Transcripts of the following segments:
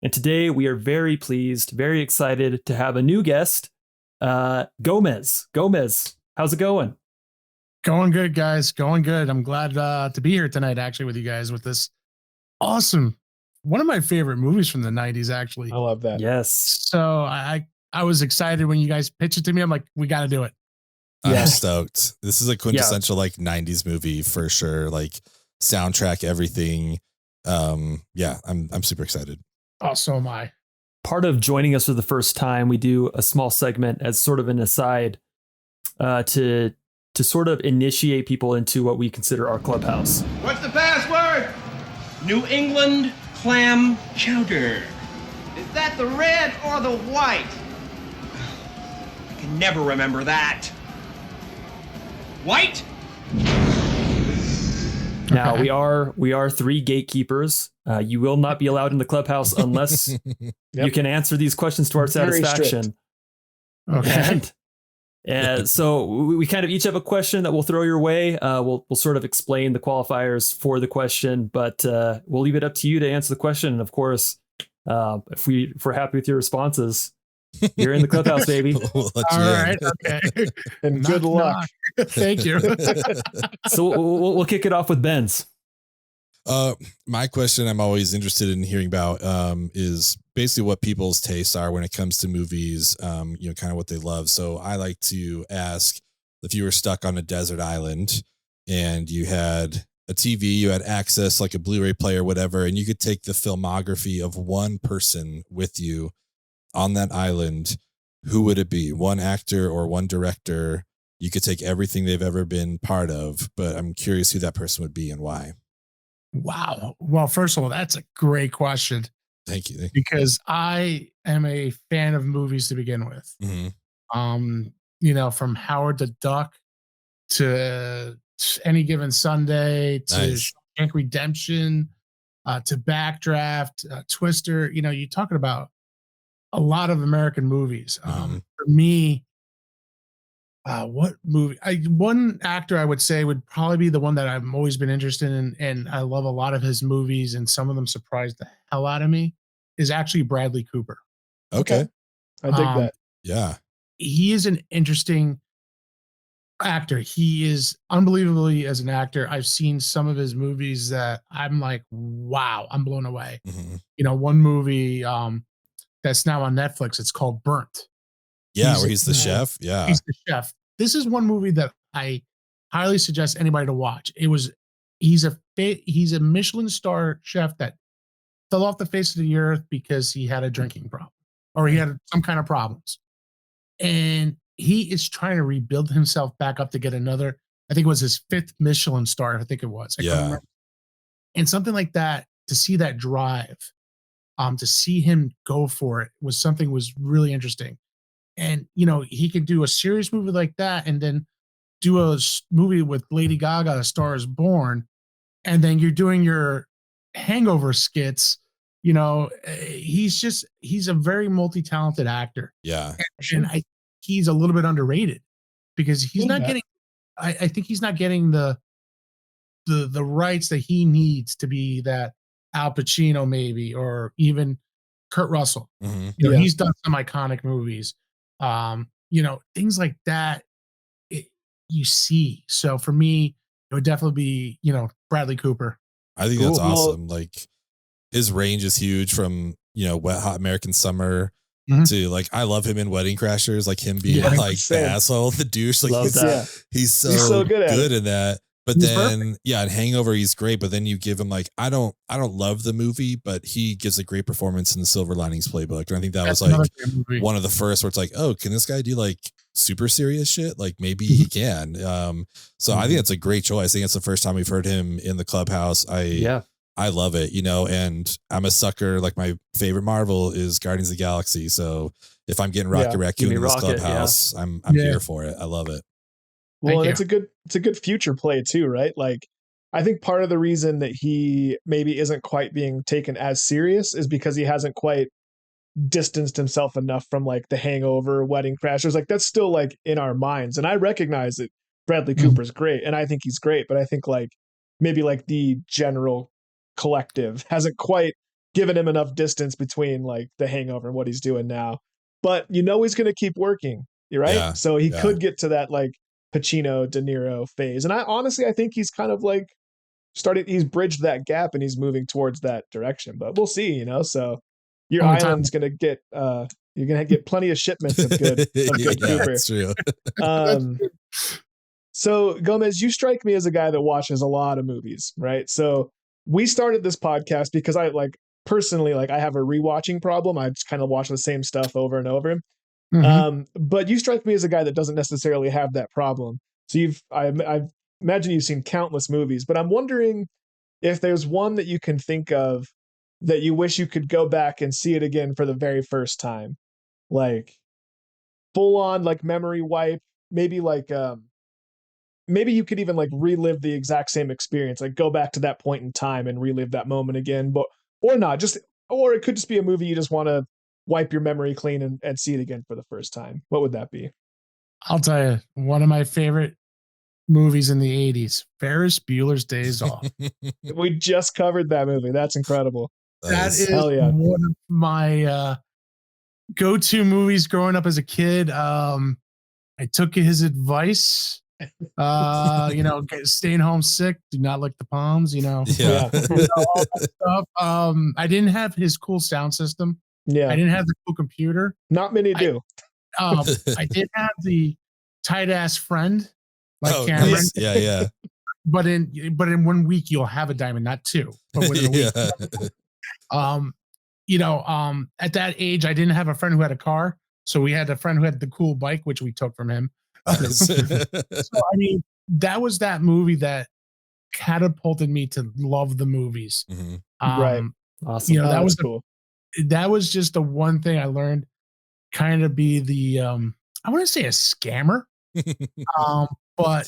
And today we are very pleased, very excited to have a new guest, Gomez. Gomez, how's it going? Going good, guys. Going good. I'm glad to be here tonight, actually, with you guys with this awesome, one of my favorite movies from the 90s, actually. I love that. Yes. So I was excited when you guys pitched it to me. I'm like, we got to do it. I'm stoked. This is a quintessential like 90s movie for sure. Like soundtrack, everything. I'm super excited. Oh, so am I. Part of joining us for the first time, we do a small segment as sort of an aside to sort of initiate people into what we consider our clubhouse. What's the password? New England clam chowder. Is that the red or the white? I can never remember that. White? Now we are three gatekeepers. You will not be allowed in the clubhouse unless you can answer these questions to our satisfaction. Okay. And so we kind of each have a question that we'll throw your way. We'll sort of explain the qualifiers for the question, but we'll leave it up to you to answer the question. And of course, if we're happy with your responses, you're in the clubhouse, baby. We'll let All you in. right. Okay. And good luck. Thank you. So we'll kick it off with Ben's. My question I'm always interested in hearing about is basically what people's tastes are when it comes to movies, kind of what they love. So I like to ask, if you were stuck on a desert island and you had a TV, you had access like a Blu-ray player, whatever, and you could take the filmography of one person with you on that island, who would it be? One actor or one director? You could take everything they've ever been part of, but I'm curious who that person would be and why. Wow. Well, first of all, that's a great question. Thank you. Because I am a fan of movies to begin with. Mm-hmm. From Howard the Duck to Any Given Sunday to Shawshank Redemption to Backdraft, Twister. You're talking about a lot of American movies. For me, what movie? One actor I would say would probably be the one that I've always been interested in, and I love a lot of his movies, and some of them surprised the hell out of me, is actually Bradley Cooper. Okay. I dig that. Yeah. He is an interesting actor. He is unbelievably as an actor. I've seen some of his movies that I'm like, wow, I'm blown away. Mm-hmm. One movie that's now on Netflix, it's called Burnt. Yeah, where he's the chef. Yeah. He's the chef. This is one movie that I highly suggest anybody to watch. He's a Michelin star chef that fell off the face of the earth because he had a drinking problem or he had some kind of problems. And he is trying to rebuild himself back up to get another, I think it was his 5th Michelin star. I think it was. I can't remember. And something like that, to see that drive, to see him go for it was really interesting. And, he could do a serious movie like that and then do a movie with Lady Gaga, A Star is Born. And then you're doing your hangover skits. He's a very multi-talented actor. Yeah. And he's a little bit underrated because he's not getting, I think he's not getting the rights that he needs to be that Al Pacino maybe, or even Kurt Russell. Mm-hmm. He's done some iconic movies. Things like that you see. So for me, it would definitely be, Bradley Cooper. I think that's awesome. Like his range is huge from, Wet Hot American Summer to like, I love him in Wedding Crashers, like him being like the asshole, the douche. Like he's so good in that. But he's then, perfect. In Hangover, he's great. But then you give him like, I don't love the movie, but he gives a great performance in the Silver Linings Playbook. And I think that's was like one of the first where it's like, oh, can this guy do like super serious shit? Like maybe he can. So I think that's a great choice. I think it's the first time we've heard him in the clubhouse. I love it, and I'm a sucker. Like my favorite Marvel is Guardians of the Galaxy. So if I'm getting Rocket Raccoon in this clubhouse, I'm here for it. I love it. Well, it's a good future play too, right? Like, I think part of the reason that he maybe isn't quite being taken as serious is because he hasn't quite distanced himself enough from like The Hangover, Wedding Crashers. Like that's still like in our minds, and I recognize that Bradley Cooper's great, and I think he's great, but I think like maybe like the general collective hasn't quite given him enough distance between like The Hangover and what he's doing now. But he's going to keep working, right? Yeah, So he could get to that like Pacino, De Niro phase. And I think he's kind of like he's bridged that gap and he's moving towards that direction. But we'll see, So your island's going to get you're going to get plenty of shipments of good Cooper. That's true. So Gomez, you strike me as a guy that watches a lot of movies, right? So we started this podcast because I personally I have a rewatching problem. I just kind of watch the same stuff over and over. But you strike me as a guy that doesn't necessarily have that problem. So I imagine you've seen countless movies, but I'm wondering if there's one that you can think of that you wish you could go back and see it again for the very first time, like full on memory wipe, maybe maybe you could even relive the exact same experience, go back to that point in time and relive that moment again, or it could just be a movie you just want to wipe your memory clean and see it again for the first time. What would that be? I'll tell you, one of my favorite movies in the 80s, Ferris Bueller's Days Off. We just covered that movie. That's incredible. That is one of my go-to movies growing up as a kid. I took his advice. Staying home sick, do not lick the palms, all that stuff. I didn't have his cool sound system. Yeah. I didn't have the cool computer. Not many do. I did have the tight ass friend like Cameron. Nice. Yeah. But in 1 week you'll have a diamond, not two. But within a week. At that age I didn't have a friend who had a car, so we had a friend who had the cool bike, which we took from him. So that was that movie that catapulted me to love the movies. Right. Awesome. That was cool. That was just the one thing I learned, kind of be the I want to say a scammer. But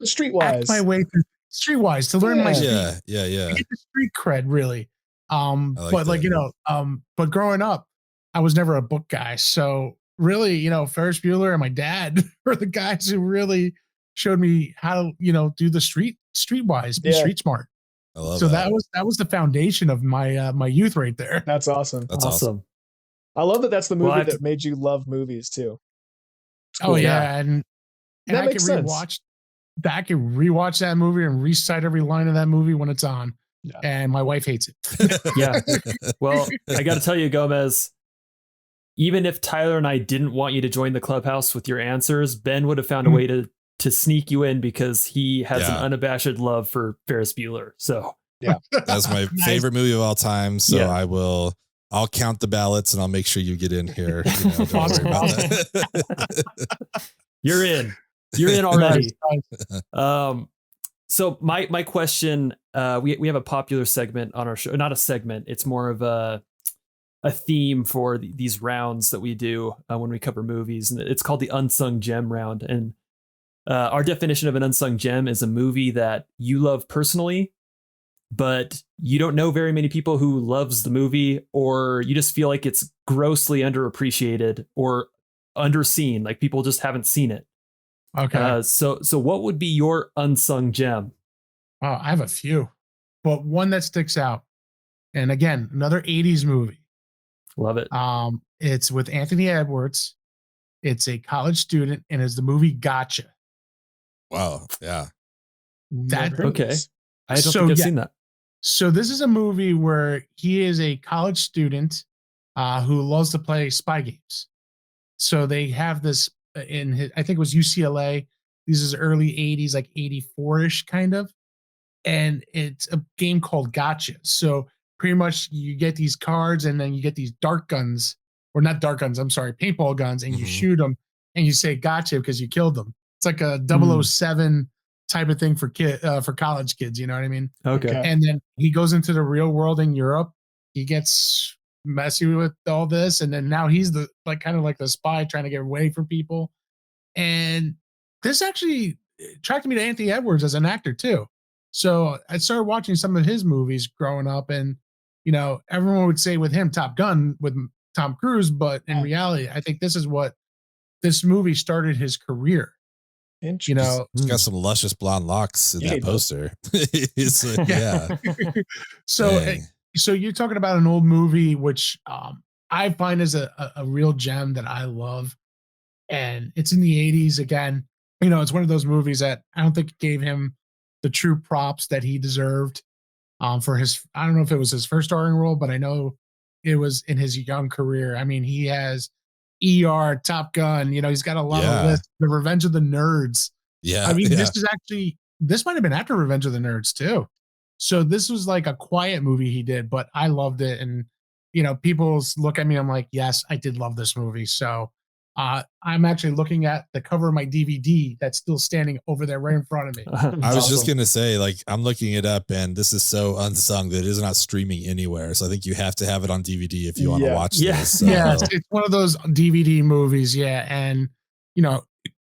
streetwise. Act my way through streetwise to learn my yeah. get the street cred really. That. But growing up, I was never a book guy. So really, Ferris Bueller and my dad were the guys who really showed me how to, do the streetwise, be street smart. I love so that was the foundation of my my youth right there. That's awesome. That's awesome. I love that that's the movie that made you love movies too. Cool. Oh yeah. And that makes sense. I can rewatch that movie and recite every line of that movie when it's on. Yeah. And my wife hates it. Yeah. Well, I got to tell you, Gomez, even if Tyler and I didn't want you to join the Clubhouse with your answers, Ben would have found a way to sneak you in because he has an unabashed love for Ferris Bueller. So yeah, that's my favorite movie of all time. So I'll count the ballots and I'll make sure you get in here. Don't worry about that. You're in already. So my question, we have a popular segment on our show, not a segment. It's more of a theme for these rounds that we do when we cover movies, and it's called the Unsung Gem round. And our definition of an unsung gem is a movie that you love personally, but you don't know very many people who loves the movie, or you just feel like it's grossly underappreciated or underseen, like people just haven't seen it. Okay. So what would be your unsung gem? Oh, I have a few, but one that sticks out. And again, another 80s movie. Love it. It's with Anthony Edwards. It's a college student, and it's the movie Gotcha. Wow. Yeah. That okay. I don't think I've seen that. So this is a movie where he is a college student who loves to play spy games. So they have this in his, I think it was UCLA. This is early 80s, like 84-ish kind of. And it's a game called Gotcha. So pretty much you get these cards and then you get these dart guns, or not dart guns, I'm sorry, paintball guns, and you shoot them and you say gotcha because you killed them. It's like a 007 type of thing for college kids, you know what I mean? Okay. And then he goes into the real world in Europe. He gets messy with all this, and then now he's the kind of like the spy trying to get away from people. And this actually attracted me to Anthony Edwards as an actor too. So I started watching some of his movies growing up, and everyone would say with him Top Gun with Tom Cruise, but in reality, I think this movie started his career. Interesting. He's got some luscious blonde locks in that poster. Yeah. So So you're talking about an old movie, which I find is a real gem that I love. And it's in the 80s again. It's one of those movies that I don't think gave him the true props that he deserved for his, I don't know if it was his first starring role, but I know it was in his young career. I mean, he has ER, Top Gun, he's got a lot of lists. The Revenge of the Nerds. Yeah. I mean, this might have been after Revenge of the Nerds too. So this was like a quiet movie he did, but I loved it. And, people look at me, I'm like, yes, I did love this movie. So I'm actually looking at the cover of my DVD that's still standing over there right in front of me. I was just going to say, like, I'm looking it up and this is so unsung that it is not streaming anywhere. So I think you have to have it on DVD if you want to watch this. So. Yeah, it's one of those DVD movies. Yeah. And,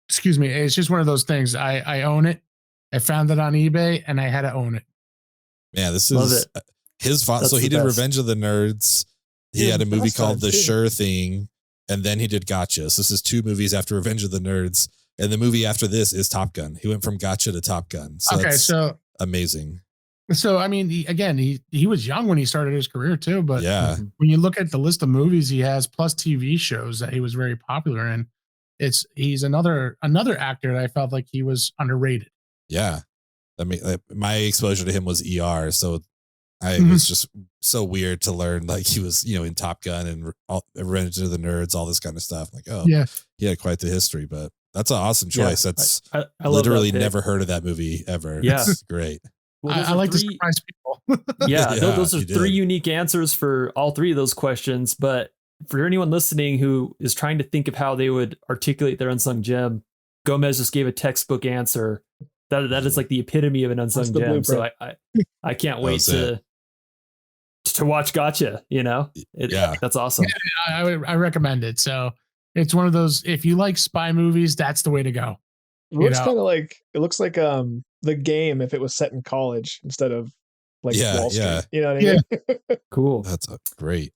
excuse me, it's just one of those things. I own it. I found it on eBay and I had to own it. Man, this is his fault. So he did Revenge of the Nerds. He had a movie called The Sure Thing. And then he did Gotcha. So this is 2 movies after Revenge of the Nerds. And the movie after this is Top Gun. He went from Gotcha to Top Gun. So so amazing. So, I mean, he was young when he started his career too. But when you look at the list of movies he has, plus TV shows that he was very popular in, he's another actor that I felt like he was underrated. Yeah. I mean, my exposure to him was ER. So it was just so weird to learn like he was, in Top Gun and Revenge of the Nerds, all this kind of stuff. Like, he had quite the history, but that's an awesome choice. That's I literally never heard of that movie ever. Yeah. It's great. Well, I like to surprise people. Those are 3 unique answers for all 3 of those questions. But for anyone listening who is trying to think of how they would articulate their unsung gem, Gomez just gave a textbook answer. That is like the epitome of an unsung gem. So I can't wait to watch Gotcha. That's awesome. Yeah, I recommend it. So it's one of those, if you like spy movies, that's the way to go. It looks kind of like The Game if it was set in college instead of like Wall Street. You know what I mean? Cool. That's great.